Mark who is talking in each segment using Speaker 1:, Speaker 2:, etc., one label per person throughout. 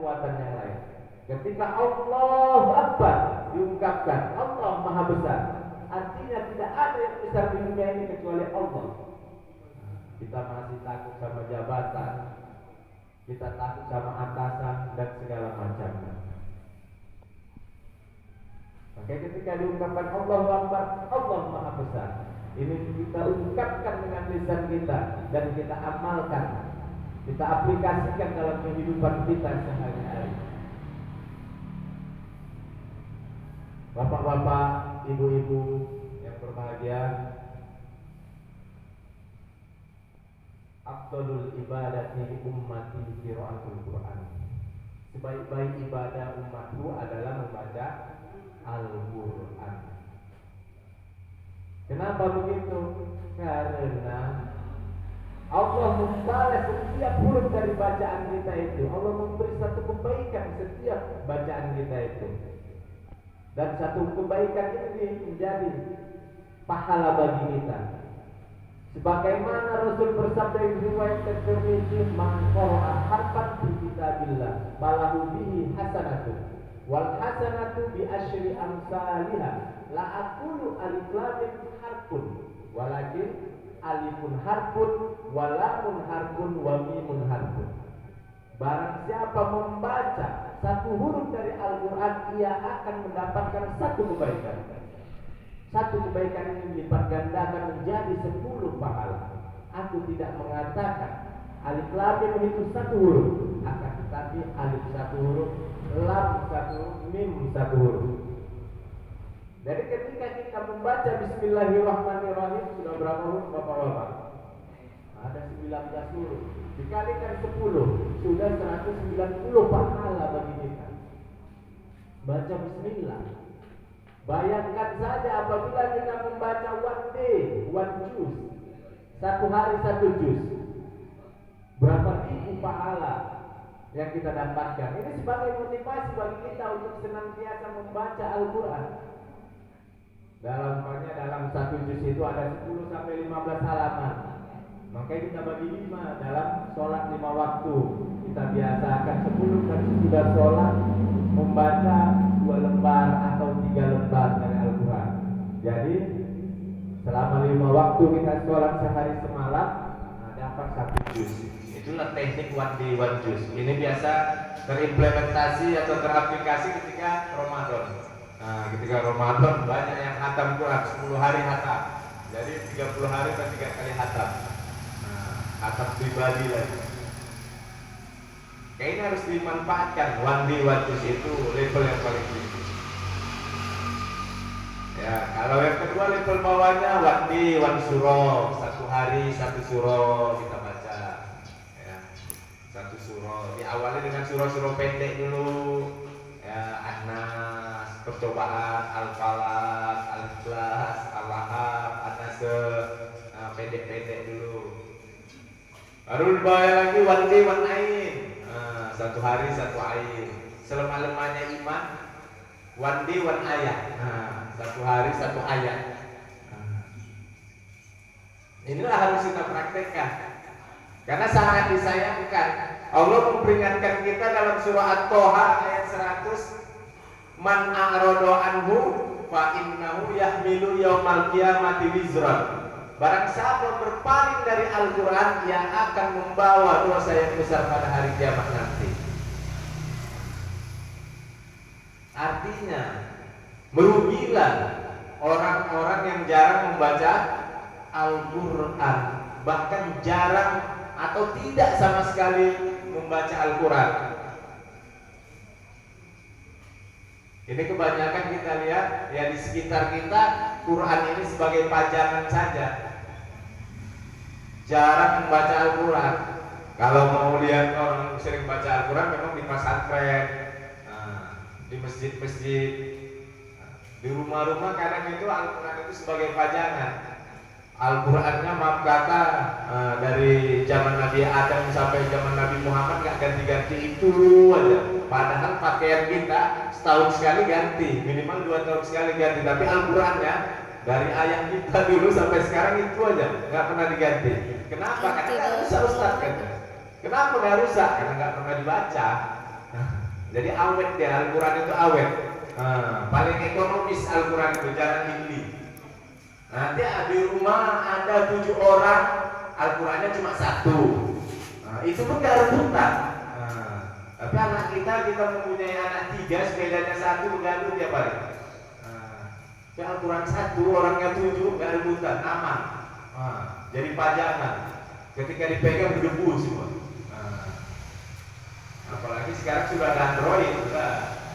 Speaker 1: kekuatan yang lain. Ketika Allahu Akbar diungkapkan, Allah Maha Besar, artinya tidak ada yang besar di dunia ini kecuali Allah. Kita masih takut sama jabatan, kita takut sama atasan dan segala macamnya. Maka ketika diungkapkan Allahu Akbar, Allah Maha Besar, ini kita ungkapkan dengan lisan kita dan kita amalkan, kita aplikasikan dalam kehidupan kita sehari-hari. Bapak-bapak, ibu-ibu yang berbahagia, afdhalul ibadati ummati qiraatul Quran. Sebaik-baik ibadah umatku adalah membaca Al-Quran. Kenapa begitu? Karena Allah membalas setiap huruf dari bacaan kita itu. Allah memberi satu kebaikan setiap bacaan kita itu. Dan satu kebaikan ini menjadi pahala bagi kita. Sebagaimana Rasul bersabda yang diriwayatkan Tirmidzi, "Man qara'a harfan fi kitabillah falahu bihi hasanatun wal hasanatu bi asyri amsalihha la aqulu alif lam harfun walakin alifun harfun wa lamun harfun wa mimun harfun." Barang siapa membaca satu huruf dari Al-Quran, ia akan mendapatkan satu kebaikan. Satu kebaikan ini dilipat gandakan menjadi 10 pahala. Aku tidak mengatakan alif lam itu satu huruf, akan tetapi alif satu huruf, lam satu huruf, mim satu huruf. Jadi ketika kita membaca Bismillahirrahmanirrahim, sudah berapa huruf Bapak-bapak? Ada 19 huruf. Dikalikan 10, sudah 190 pahala bagi kita. Baca Bismillah. Bayangkan saja apabila kita membaca one day, one juz, satu hari satu juz, berapa ribu pahala yang kita dapatkan. Ini sebagai motivasi bagi kita untuk senantiasa membaca Al-Quran. Dalam satu juz itu ada 10 sampai 15 halaman. Makanya kita bagi 5 dalam sholat 5 waktu. Kita biasakan 10 kali sudah sholat membaca 2 lembar atau 3 lembar dari Al-Quran. Jadi selama 5 waktu kita sholat sehari semalam, dapat 1 juz. Itulah teknik one day one juz. Ini biasa terimplementasi atau teraplikasi ketika Ramadan. Ketika Ramadan banyak yang khatam Quran 10 hari khatam. Jadi 30 hari dan 3 kali khatam. Khatam pribadi lagi. Kayaknya harus dimanfaatkan. One day one juz itu level yang paling tinggi. Ya, kalau yang kedua level bawahnya one day one surah, 1 hari 1 surah kita baca. Ya, 1 surah. Diawali dengan surah-surah pendek dulu. Ya, An-Nas, percobaan, Al-Falaq, Al-Ikhlas, Al-Lahab, An-Nas, pendek-pendek dulu. Baru dibawa lagi one day one ain. 1 hari 1 ain. Selemah-lemahnya iman, one day one ayat. 1 hari 1 ayat. Inilah harus kita praktekkan. Karena sangat disayangkan Allah memperingatkan kita dalam surah At-Toha ayat 100, "Man a'rada anhu fa innahu yahmilu yaumal qiyamati wizran." Barang siapa berpaling dari Al-Quran, ia akan membawa dosa yang besar pada hari kiamat nanti. Artinya, merugilah orang-orang yang jarang membaca Al-Quran, bahkan jarang atau tidak sama sekali membaca Al-Quran. Ini kebanyakan kita lihat ya di sekitar kita, Quran ini sebagai pajangan saja. Jarang membaca Al-Quran. Kalau mau lihat orang sering baca Al-Quran memang di pesantren, di masjid-masjid, di rumah-rumah. Kadang itu Al-Quran itu sebagai pajangan. Al-Qurannya maaf kata dari zaman Nabi Adam sampai zaman Nabi Muhammad nggak ganti-ganti itu aja. Padahal pakaian kita setahun sekali ganti, minimal 2 tahun sekali ganti. Tapi Al-Qurannya dari ayat kita dulu sampai sekarang itu aja, nggak pernah diganti. Kenapa? Karena nggak rusak Ustaz kan? Kenapa nggak rusak? Karena nggak pernah dibaca. Jadi awet ya, Al-Quran itu awet. Paling ekonomis Al-Quran itu, jarang dibeli. Nanti di rumah ada 7 orang, Al-Qurannya cuma 1. Itu pun gak rebutan. Tapi anak kita mempunyai anak 3, sepedanya 1, bergantung tiap hari. Tapi Al-Quran 1, orangnya 7, gak rebutan, aman. Jadi pajangan. Ketika dipegang berdebu semua. Apalagi sekarang sudah ada Android,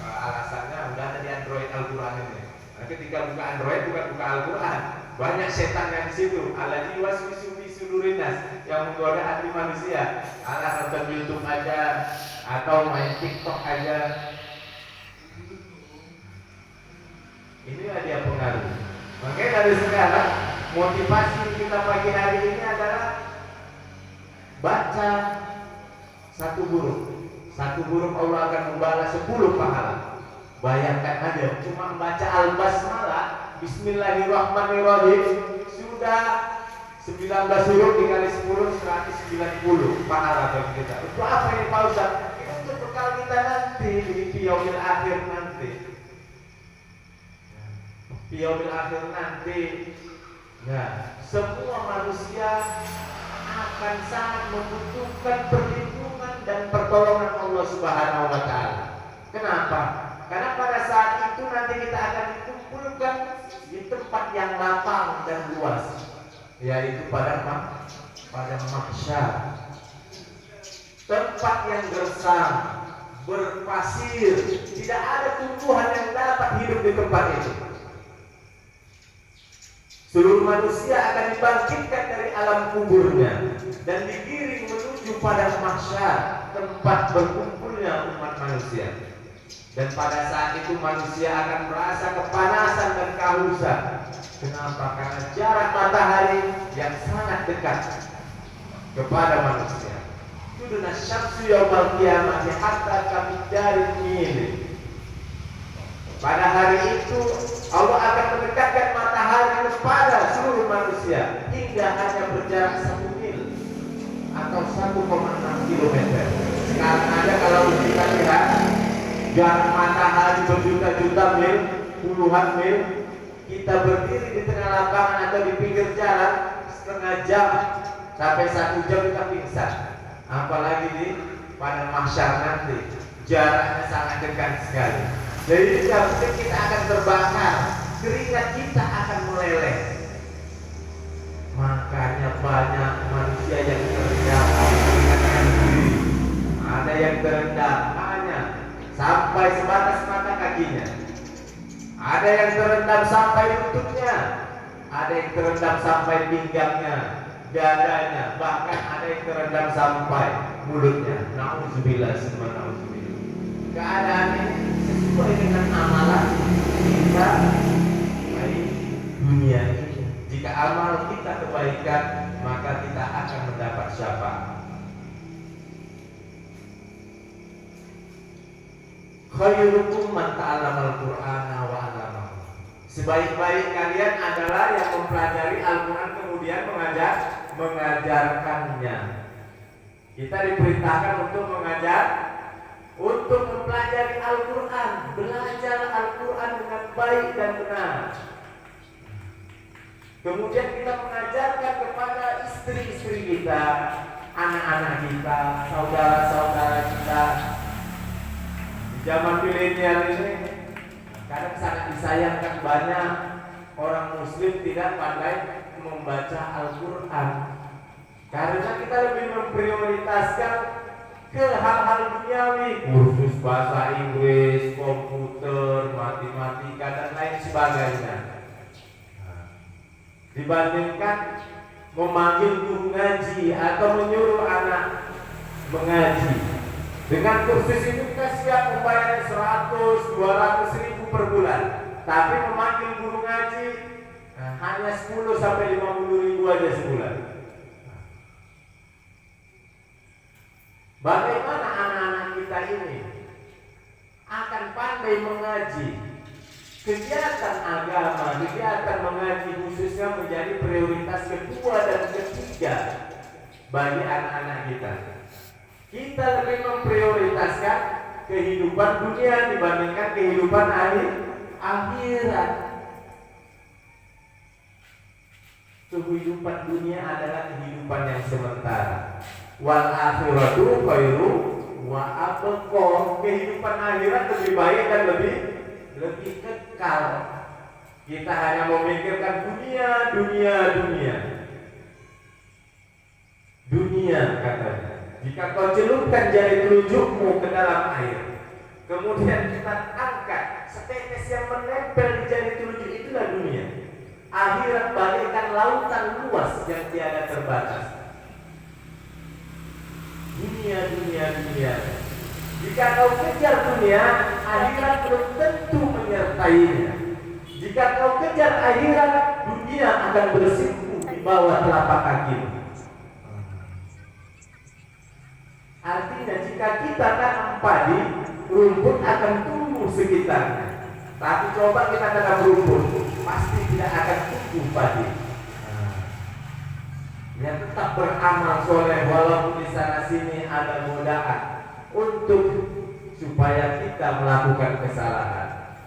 Speaker 1: alasannya udah ada di Android Al-Quran ini. Nah, ketika buka Android bukan buka Al-Quran, banyak setan yang di situ. Alladzi waswisu fi sudurinas, yang menggoda hati manusia. Nonton YouTube aja atau main TikTok aja. Inilah dia pengaruh. Makanya dari sekarang motivasi kita pagi hari ini adalah baca 1 huruf. 1 huruf Allah akan membalas 10 pahala. Bayangkan aja, cuma membaca Al-Basmalah, Bismillahirrahmanirrahim, sudah 19 huruf dikali 10, 190 pahala bagi kita. Untuk apa ini Pak Ustaz? Untuk bekal kita nanti di yaumil akhir nanti. Di yaumil akhir nanti, nah, semua manusia akan sangat membutuhkan perlindungan dan pertolongan Allah Subhanahu wa taala. Kenapa? Karena pada saat itu nanti kita akan dikumpulkan di tempat yang lapang dan luas, yaitu pada mahsyar. Tempat yang gersang, berpasir, tidak ada tumbuhan yang dapat hidup di tempat itu. Seluruh manusia akan dibangkitkan dari alam kuburnya dan digiring menuju pada mahsyar, tempat berkumpulnya umat manusia. Dan pada saat itu manusia akan merasa kepanasan dan kehausan. Kenapa? Karena jarak matahari yang sangat dekat kepada manusia. Tuduna syamsu yaumal qiyamati hatta kamidjaril mil. Pada hari itu Allah akan mendekatkan matahari kepada seluruh manusia hingga hanya berjarak 1 mil atau 1,6 kilometer. Sekarang ada kalau kita lihat jarak matahari berjuta-juta mil, puluhan mil, kita berdiri di tengah lapangan atau di pinggir jalan setengah jam sampai 1 jam kita pingsan. Apalagi pada mahsyar nanti jaraknya sangat dekat sekali. Jadi kita akan terbakar, keringat kita akan meleleh. Makanya banyak manusia yang terendam, ada yang terendam hanya sampai sebatas mata kakinya, ada yang terendam sampai lututnya, ada yang terendam sampai pinggangnya, dadanya, bahkan ada yang terendam sampai mulutnya. Nauzubillah, semua nauzubillah. Keadaan ini sesuai dengan amalan kita di dunia ini. Jika amal kita kebaikan, maka kita akan mendapat syafaat. Khairukum man ta'allamal Qur'ana wa 'allamahu. Sebaik-baik kalian adalah yang mempelajari Al-Qur'an kemudian mengajarkannya. Kita diperintahkan untuk untuk mempelajari Al-Quran, belajar Al-Quran dengan baik dan benar. Kemudian kita mengajarkan kepada istri-istri kita, anak-anak kita, saudara-saudara kita. Di zaman milenial ini kadang sangat disayangkan banyak orang muslim tidak pandai membaca Al-Quran, karena kita lebih memprioritaskan ke hal-hal duniawi, kursus bahasa Inggris, komputer, matematika dan lain sebagainya, dibandingkan memanggil guru ngaji atau menyuruh anak mengaji. Dengan kursus itu kita siap membayar 100-200 ribu per bulan, tapi memanggil guru ngaji hanya 10-50 ribu aja sebulan. Bagaimana anak-anak kita ini akan pandai mengaji? Kegiatan agama, kegiatan mengaji khususnya menjadi prioritas kedua dan ketiga bagi anak-anak kita. Kita lebih memprioritaskan kehidupan dunia dibandingkan kehidupan akhirat. Kehidupan dunia adalah kehidupan yang sementara. Wal akhiratu khairu wa abqa. Kehidupan akhirat lebih baik dan lebih kekal. Kita hanya memikirkan dunia katanya. Jika kau celupkan jari telunjukmu ke dalam air, kemudian kita angkat setetes yang menempel di jari telunjuk, itulah dunia. Akhirat bagaikan lautan luas yang tiada terbatas. Dunia. Jika kau kejar dunia, akhirat belum tentu menyertainya. Jika kau kejar akhirat, dunia akan bersimpu di bawah telapak kakimu. Artinya jika kita tanam padi, rumput akan tumbuh sekitarnya. Tapi coba kita tanam rumput, pasti tidak akan tumbuh padi. Ya, tetap beramal soleh walaupun di sana sini ada godaan untuk supaya kita melakukan kesalahan.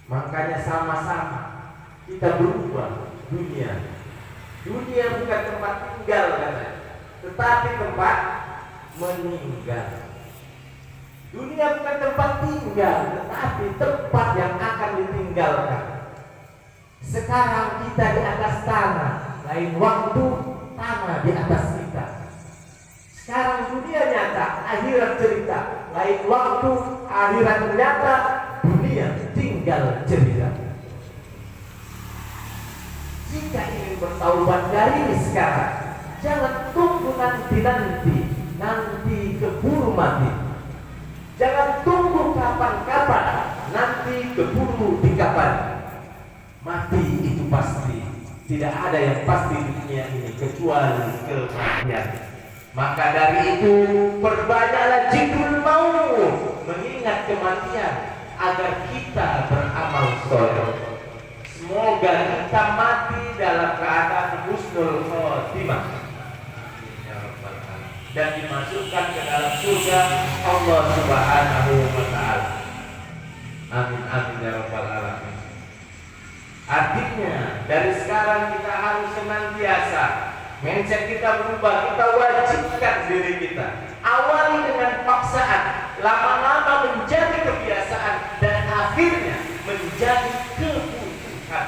Speaker 1: Makanya sama-sama kita berubah. Dunia bukan tempat tinggal katanya, tetapi tempat meninggal. Dunia bukan tempat tinggal, tetapi tempat yang akan ditinggalkan. Sekarang kita di atas tanah, lain waktu tanah di atas kita. Sekarang dunia nyata, akhirat cerita. Lain waktu akhirat nyata, dunia tinggal cerita. Jika ingin bertaubat dari sekarang, jangan tunggu nanti keburu mati. Jangan tunggu kapan-kapan, nanti keburu dikapan. Mati itu pasti. Tidak ada yang pasti di dunia ini kecuali kematian. Maka dari itu perbanyaklah jibrul maut, mengingat kematian agar kita beramal soleh. Semoga kita mati dalam keadaan husnul khotimah dan dimasukkan ke dalam surga Allah Subhanahu wa ta'ala. Amin amin ya rabbal alamin. Artinya dari sekarang kita harus senantiasa mindset kita berubah. Kita wajibkan diri kita. Awali dengan paksaan, lama-lama menjadi kebiasaan, dan akhirnya menjadi kebutuhan.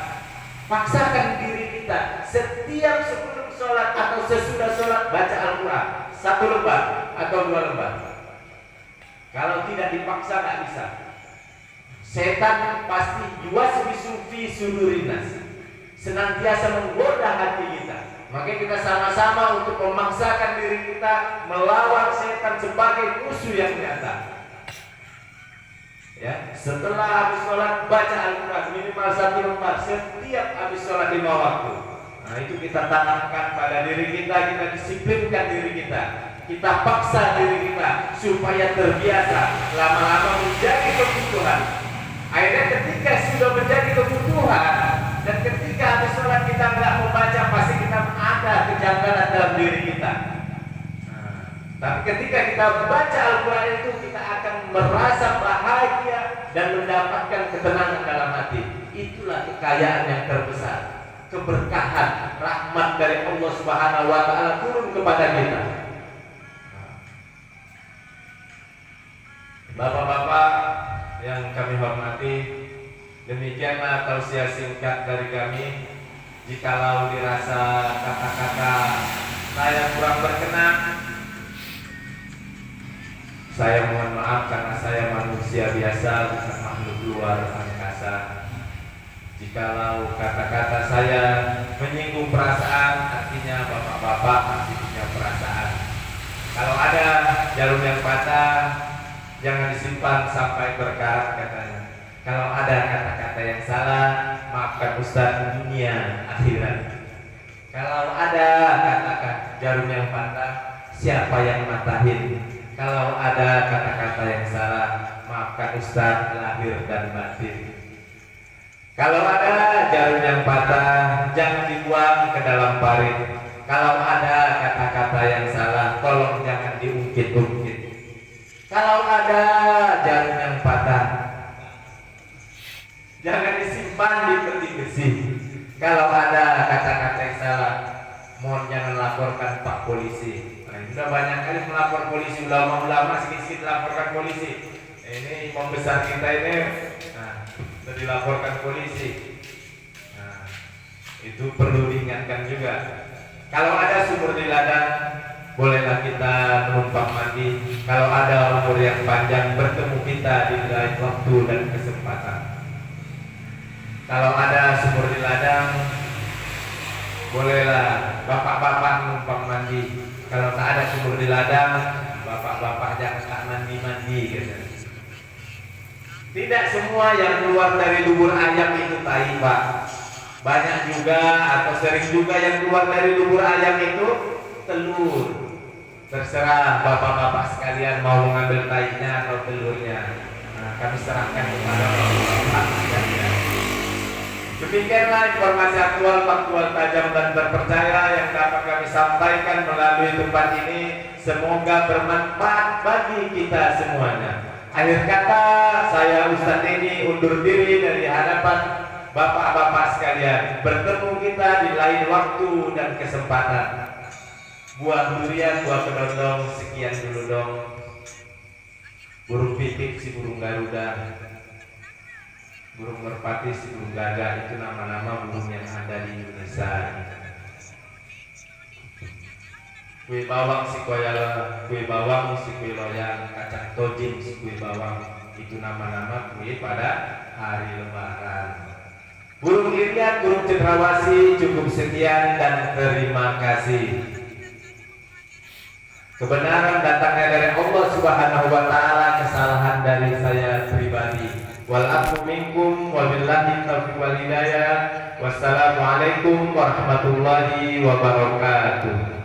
Speaker 1: Paksakan diri kita setiap sebelum sholat atau sesudah sholat baca Al-Quran 1 lembar atau 2 lembar. Kalau tidak dipaksa nggak bisa. Setan pasti yuwaswisu fi sudurinas, senantiasa menggoda hati kita. Maka kita sama-sama untuk memaksakan diri kita melawan setan sebagai musuh yang nyata. Ya, setelah habis sholat baca Al-Quran minimal 1 lembar setiap habis sholat 5 waktu. Nah, itu kita tanamkan pada diri kita, kita disiplinkan diri kita, kita paksa diri kita supaya terbiasa, lama-lama menjadi kebutuhan. Akhirnya ketika sudah menjadi kebutuhan dan ketika habis sholat kita nggak membaca, pasti kita ada kejanggalan dalam diri kita. Tapi ketika kita baca Al-Quran itu, kita akan merasa bahagia dan mendapatkan ketenangan dalam hati. Itulah kekayaan yang terbesar, keberkahan, rahmat dari Allah Subhanahu wa ta'ala turun kepada kita. Bapak-bapak yang kami hormati, demikianlah tausiah singkat dari kami. Jikalau dirasa kata-kata saya kurang berkenan, saya mohon maaf karena saya manusia biasa, bukan makhluk luar angkasa. Jikalau kata-kata saya menyinggung perasaan, artinya bapak-bapak masih punya perasaan. Kalau ada jarum yang patah, jangan disimpan sampai berkarat katanya. Kalau ada kata-kata yang salah, maafkan Ustaz dunia akhirat. Kalau ada kata-kata jarum yang patah, siapa yang matahin? Kalau ada kata-kata yang salah, maafkan Ustaz lahir dan batin. Kalau ada jarum yang patah, jangan dibuang ke dalam parit. Kalau ada kata-kata yang salah, tolong jangan diungkit-ungkit. Kalau ada jarum yang patah, jangan disimpan di peti besi. Kalau ada kata-kata yang salah, mohon jangan laporkan Pak Polisi. Nah, sudah banyak kali melapor polisi, ulama-ulama sedikit-sedikit laporkan polisi. Ini imam besar kita ini, nah, sudah dilaporkan polisi. Nah, itu perlu diingatkan juga. Kalau ada sumur di ladang, bolehlah kita menumpang mandi. Kalau ada umur yang panjang, bertemu kita di lain waktu dan kesempatan. Kalau ada sumur di ladang, bolehlah bapak-bapak menumpang mandi. Kalau tak ada sumur di ladang, bapak-bapak jangan tak mandi-mandi gitu. Tidak semua yang keluar dari lubur ayam itu tai, Pak. Banyak juga atau sering juga yang keluar dari lubur ayam itu telur. Terserah bapak-bapak sekalian mau mengambil tainya atau telurnya. Nah, kami serahkan kepada bapak-bapak sekalian. Demikianlah informasi aktual, faktual, tajam dan terpercaya yang dapat kami sampaikan melalui tempat ini. Semoga bermanfaat bagi kita semuanya. Akhir kata, saya Ustaz Edi undur diri dari hadapan bapak-bapak sekalian. Bertemu kita di lain waktu dan kesempatan. Buah durian, buah kedondong, sekian dulu dong. Burung pipit si burung Garuda, burung merpati si burung gagak, itu nama-nama burung yang ada di Indonesia. Kue bawang si koyala, kue bawang si kue loyang, kacang tojin si kue bawang, itu nama-nama kue pada hari Lebaran. Burung irian, burung cendrawasih, cukup sekian dan terima kasih. Kebenaran datangnya dari Allah Subhanahu wa taala, kesalahan dari saya pribadi. Wal afu minkum wabillahi taufiq wal hidayah. Wassalamualaikum warahmatullahi wabarakatuh.